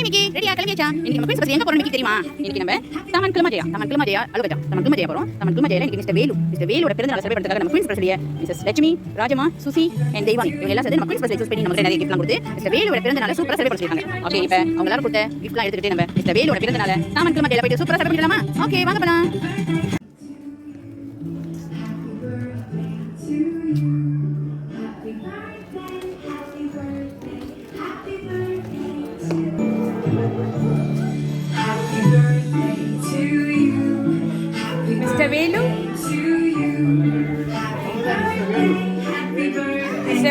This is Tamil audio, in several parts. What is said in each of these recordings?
ஹாய் மிக்கி, ரெடியா கிளம்பியாச்சா? இன்னைக்கு நம்ம குயின்ஸ் பஸ் எங்க போறோம் மிக்கி தெரியுமா? இன்னைக்கு நம்ம தமன் கிளமஜயா அலுவலகம் தமன் கிளமஜயா போறோம். தமன் கிளமஜயால இன்னைக்கு மிஸ்டர் வேலுவோட பிறந்த நாள் செலிப்ரேட் பண்றதுக்காக நம்ம குயின்ஸ் பஸ்ல மிஸ்ஸஸ் லட்சுமி, ராஜமா, சுசி அண்ட் தெய்வானி இவங்க எல்லாம் சேர்ந்து நம்ம குயின்ஸ் பஸ்ல சூஸ் பண்ணி நமக்கு நிறைய கிஃப்ட்லாம் கொடுத்து மிஸ்டர் வேலுவோட பிறந்த நாளை சூப்பரா செலிப்ரேட் பண்ணிருக்காங்க. ஓகே, இப்போ அவங்க எல்லாரும் கொடுத்த கிஃப்ட்லாம் எடுத்துட்டு நம்ம மிஸ்டர் வேலுவோட பிறந்த நாளை தமன் கிளமஜயால போய் சூப்பரா செலிப்ரேட் பண்ணலாமா? ஓகே, வாங்க போலாம். வேலு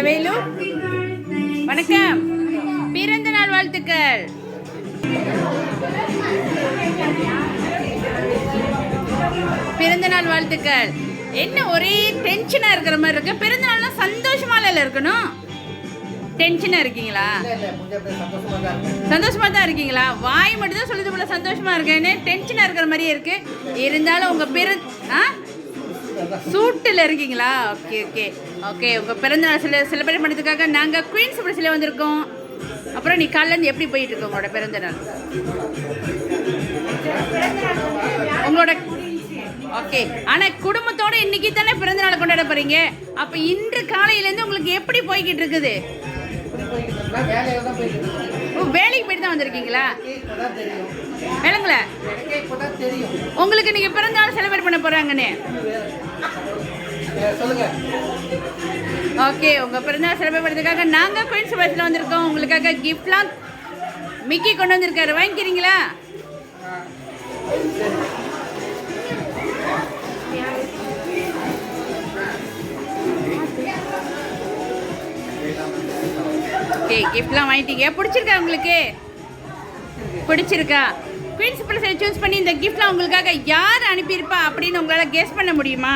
வேலு வணக்கம், பிறந்த நாள் வாழ்த்துக்கள். பிறந்த நாள் வாழ்த்துக்கள். என்ன ஒரே டென்ஷனா இருக்கிற மாதிரி இருக்கு? பிறந்த நாள்னா சந்தோஷமா இல்ல இருக்கணும், டென்ஷனா இருக்கீங்களா? சந்தோஷமா தான் இருக்கீங்களா? வாய் மட்டும் தான் சொல்லுது போல சந்தோஷமா இருக்கேன்னு, டென்ஷனா இருக்கிற மாதிரியே இருக்கு. இருந்தாலும் உங்க சூட்டில் இருக்கீங்களா? Okay okay okay. உங்க பிறந்த நாள் செலிப்ரேட் பண்ணதுக்காக நாங்க குயின்ஸ் பஸ்ல வந்திருக்கோம். அப்புறம் நீ காலையிலேருந்து எப்படி போயிட்டு இருக்கு உங்களோட பிறந்த நாள்? உங்களோட ஓகே. ஆனா குடும்பத்தோட இன்னைக்கு தானே பிறந்த நாள் கொண்டாட போறீங்க. அப்ப இன்று காலையிலேருந்து உங்களுக்கு எப்படி போய்கிட்டு இருக்குது? வேலைக்கு போயிட்டு தான் வந்திருக்கீங்களா? வேலைங்களா? உங்களுக்கு நீங்க பிறந்த நாள் செலிப்ரேட் பண்ண போறாங்கன்னு. ஓகே, உங்க பிறந்த நாள் செலிப்ரேட் பண்ணதுக்காக நாங்க குயின்ஸ் பஸ்ல வந்திருக்கோம். உங்களுக்காக கிஃப்ட்லாம் மிக்கி கொண்டு வந்திருக்காரு, வாங்கிக்கிறீங்களா? ஓகே, கிஃப்ட்லாம் வாங்கிட்டீங்க. பிடிச்சிருக்கா உங்களுக்கு? பிடிச்சிருக்கா? குயின்ஸ் பஸ்ல சூஸ் பண்ணி இந்த கிஃப்ட்லாம் உங்களுக்காக யார் அனுப்பியிருப்பா அப்படின்னு உங்களால கெஸ் பண்ண முடியுமா?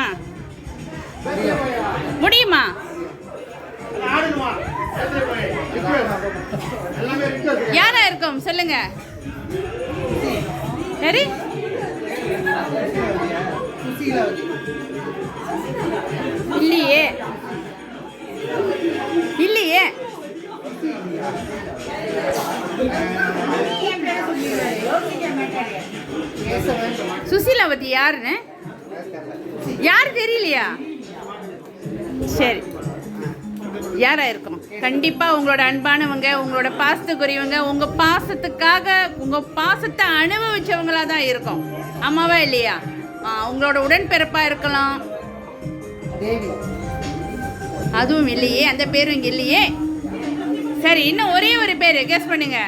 முடியுமா? யாரா இருக்கும் சொல்லுங்க. சரி, இல்லையே இல்லையே. சுசீலாவதி யாருன்னு யாரு தெரியலையா? சரி, யாரா இருக்கும்? கண்டிப்பா உங்களோட அன்பானவங்க, உங்களோட பாசத்துக்குரியவங்க, உங்க பாசத்துக்காக உங்க பாசத்தை அனுபவிச்சவங்களா தான் இருக்கும். ஆமாவா இல்லையா? உங்களோட உடன்பிறப்பா இருக்கலாம். அதுவும் இல்லையே, அந்த பேரும் இங்க இல்லையே. சரி, இன்னும் ஒரே ஒரு பேர் கெஸ் பண்ணுங்க.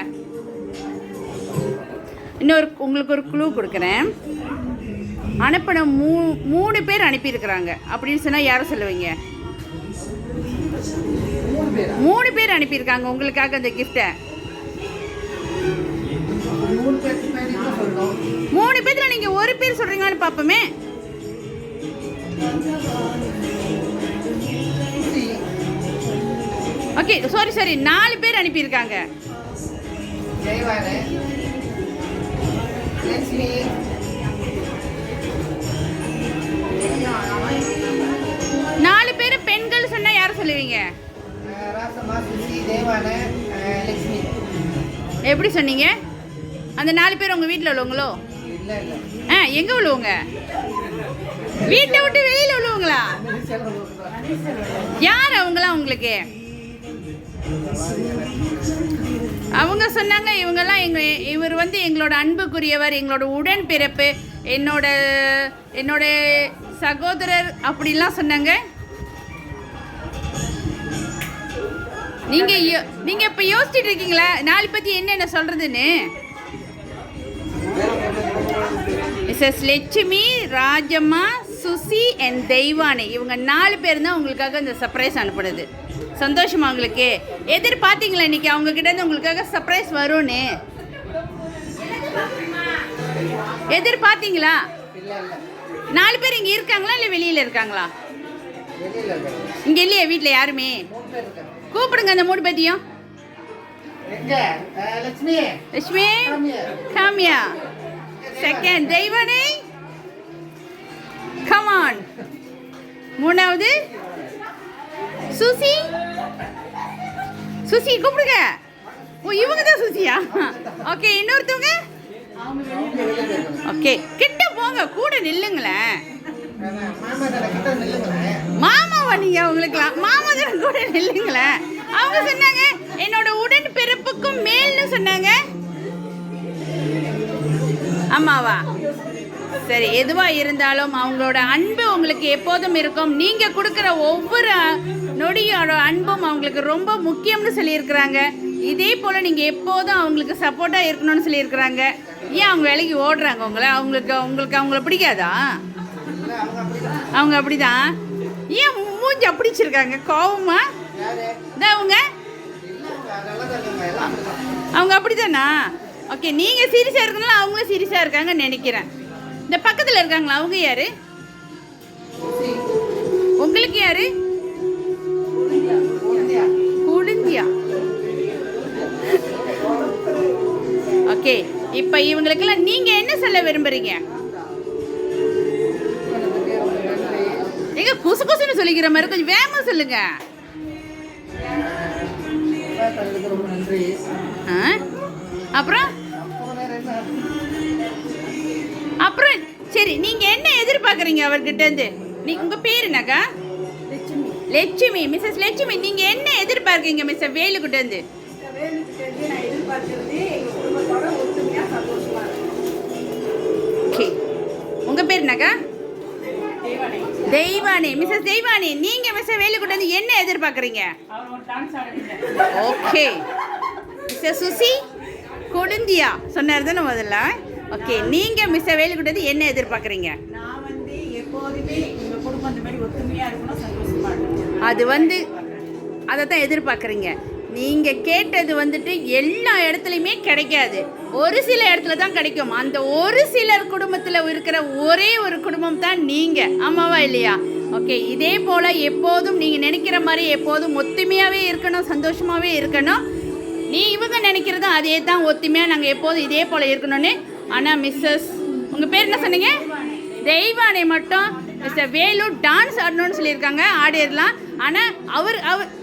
இன்னொரு உங்களுக்கு ஒரு க்ளூ கொடுக்குறேன். அனுப்பின 3 பேர் அனுப்பியிருக்கிறாங்க அப்படின்னு சொன்னால் யாரும் சொல்லுவீங்க? 3 பேர் அனுப்பியிருக்காங்க உங்களுக்காக அந்த கிஃப்டை. 3 பேர்ல நீங்க ஒரு பேர் சொல்றீங்கன்னு பாப்போமே. ஓகே, சாரி 4 பேர் அனுப்பியிருக்காங்க. 4 பேர் பெண்கள் சொன்னா யாரும் சொல்லுவீங்க? எப்படி சொன்னீங்க? அந்த 4 பேர் உங்க வீட்டில் உள்ளவங்களோ? எங்க உள்ளவங்க? வீட்டை விட்டு வெளியில உள்ளவங்களா? யார் அவங்களாம் உங்களுக்கு? அவங்க சொன்னாங்க இவங்கெல்லாம் இவர் வந்து எங்களோட அன்புக்குரியவர், எங்களோட உடன் பிறப்பு, என்னோட சகோதரர் அப்படிலாம் சொன்னாங்க. நீங்க இப்ப யோசிச்சுட்டு இருக்கீங்களா 4 பத்தி என்னென்ன சொல்றதுன்னு? மிஸ்ஸஸ் லட்சுமி, ராஜம்மா, சுசி அண்ட் தெய்வானி இவங்க 4 பேர் தான் உங்களுக்காக இந்த சர்ப்ரைஸ் அனுப்புனது. சந்தோஷமா உங்களுக்கு? எதிர்பார்த்தீங்களா இன்னைக்கு அவங்க கிட்ட இருந்து உங்களுக்காக சர்ப்ரைஸ் வரும்னு? எதிர்பார்த்தீங்களா? 4 பேர் இங்க இருக்காங்களா இல்ல வெளியில இருக்காங்களா? இங்க இல்லையா வீட்டுல யாருமே? கூப்பிடுங்க அந்த 3 பேத்தையும். Lakshmi Kamiya, second Deivani, come on. 3வது சுசி, சுசி கூப்பிடுங்க. ஓ இவங்க தான் சுசியா. ஓகே இன்னொருத்தவங்க. ஓகே கிட்ட போங்க, கூட நில்லுங்களேன். மாமாவா நீங்க? அவங்களுக்குலாம் மாமா தான், கூட நில்லுங்களேன். அவங்க சொன்னாங்க என்னோட உடன் பிறப்புக்கும் மேல்னு சொன்னாங்க. ஆமாவா? சரி, எதுவா இருந்தாலும் அவங்களோட அன்பு உங்களுக்கு எப்போதும் இருக்கும். நீங்க கொடுக்குற ஒவ்வொரு நொடியோட அன்பும் அவங்களுக்கு ரொம்ப முக்கியம்னு சொல்லியிருக்கிறாங்க. இதே போல் நீங்கள் எப்போதும் அவங்களுக்கு சப்போர்ட்டாக இருக்கணும்னு சொல்லியிருக்கிறாங்க. ஏன் அவங்க வேலைக்கு ஓடுறாங்க உங்களுக்கு அவங்கள பிடிக்காதா? அவங்க அப்படிதான். ஏன் மூஞ்சி அப்படிச்சிருக்காங்க கோவமா? அவங்க அப்படிதானா? ஓகே, நீங்கள் சீரியஸாக இருக்கனால அவங்களும் சீரியஸாக இருக்காங்கன்னு நினைக்கிறேன். இந்த பக்கத்தில் இருக்காங்களா அவங்க யாரு? உங்களுக்கு யாரு? குளிந்தியா. ஓகே, இப்போ இவங்களுக்கெல்லாம் நீங்க என்ன சொல்ல விரும்புறீங்க? எங்க குசு குசுன்னு சொல்லிக்கிற மாதிரி கொஞ்சம் வேகமா சொல்லுங்க. அப்புறம் அப்புறம் சரி, நீங்க என்ன எதிர்பார்க்குறீங்க அவர்கிட்ட இருந்து? உங்க பேர் என்னக்கா? லட்சுமி. மிஸ்ஸஸ் லட்சுமி, நீங்க என்ன எதிர்பார்க்கீங்க மிஸ்டர் வேலுக்கிட்ட இருந்து? உங்க பேர் என்னக்கா? தெய்வானி. மிஸ்ஸஸ் தெய்வானி, நீங்க மிஸ்டர் வேலுக்கிட்ட இருந்து என்ன எதிர்பார்க்குறீங்க? ஓகே. மிஸ்டர் சுசி கொழுந்தியா சொன்னார் தானே முதல்ல. ஓகே, நீங்க மிஸ்டர் வேலுக்கிட்ட இருந்து என்ன எதிர்பார்க்குறீங்க? நான் வந்து எப்போதுமே எங்க குடும்பம் இந்த மாதிரி ஒத்துமையா இருக்கணும், சந்தோஷமா இருக்கணும். அது அதை தான் எதிர்பார்க்குறீங்க. நீங்கள் கேட்டது வந்துட்டு எல்லா இடத்துலையுமே கிடைக்காது, ஒரு சில இடத்துல தான் கிடைக்கும். அந்த ஒரு சிலர் குடும்பத்தில் இருக்கிற ஒரே ஒரு குடும்பம் தான் நீங்கள். ஆமாவா இல்லையா? ஓகே, இதே போல் எப்போதும் நீங்கள் நினைக்கிற மாதிரி எப்போதும் ஒத்துமையாகவே இருக்கணும், சந்தோஷமாகவே இருக்கணும். இவங்க நினைக்கிறதும் அதே தான், ஒத்துமையாக நாங்கள் எப்போதும் இதே போல் இருக்கணும்னு. ஆனால் மிஸ்ஸஸ் உங்கள் பேர் என்ன சொன்னீங்க? தெய்வானை மட்டும் மிஸ்டர் வேலு டான்ஸ் ஆடணும்னு சொல்லியிருக்காங்க. ஆடிடலாம். ஆனால் அவர்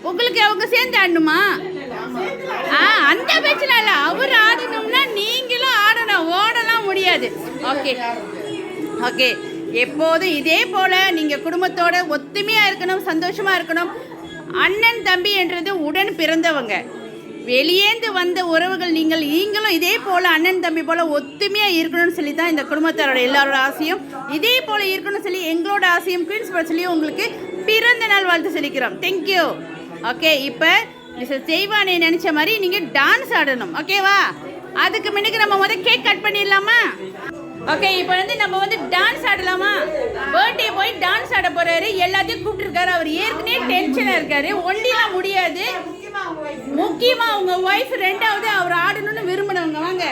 உங்களுக்கு அவங்க சேர்ந்து ஆடணுமா? அந்த பேச்சில் இல்லை, அவர் ஆடணும்னா நீங்களும் ஆடணும், ஓடலாம் முடியாது. ஓகே ஓகே, எப்போதும் இதே போல் நீங்கள் குடும்பத்தோட ஒத்துமையாக இருக்கணும், சந்தோஷமாக இருக்கணும். அண்ணன் தம்பி என்றது உடன் பிறந்தவங்க, வெளியேந்து வந்த உறவுகள். நீங்களும் இதே போல் அண்ணன் தம்பி போல் ஒத்துமையாக இருக்கணும்னு சொல்லி தான் இந்த குடும்பத்தாரோட எல்லாரோட ஆசையும். இதே போல் இருக்கணும்னு சொல்லி எங்களோட ஆசையும். குயின்ஸ் பர்த்டேலையும் உங்களுக்கு பிறந்த நாள் வாழ்த்து சொல்லிக்கிறோம். தேங்க்யூ. ஓகே, இப்போ மிஸ்ஸஸ் தெய்வானை நினச்ச மாதிரி நீங்கள் டான்ஸ் ஆடணும். ஓகேவா? அதுக்கு முன்னுக்கு நம்ம கேக் கட் பண்ணிடலாமா? ஓகே, இப்போ நம்ம டான்ஸ் ஆடலாமா? பர்த்டே போய் டான்ஸ் ஆட போகிறாரு, எல்லாத்தையும் கூப்பிட்டுருக்காரு. அவர் ஏற்கனவே டென்ஷனாக இருக்காரு, ஒண்டிலாம் முடியாது. முக்கியமாக உங்கள் ஒய்ஃப், ரெண்டாவது அவர் ஆடணும்னு விரும்பினவங்க. வாங்க.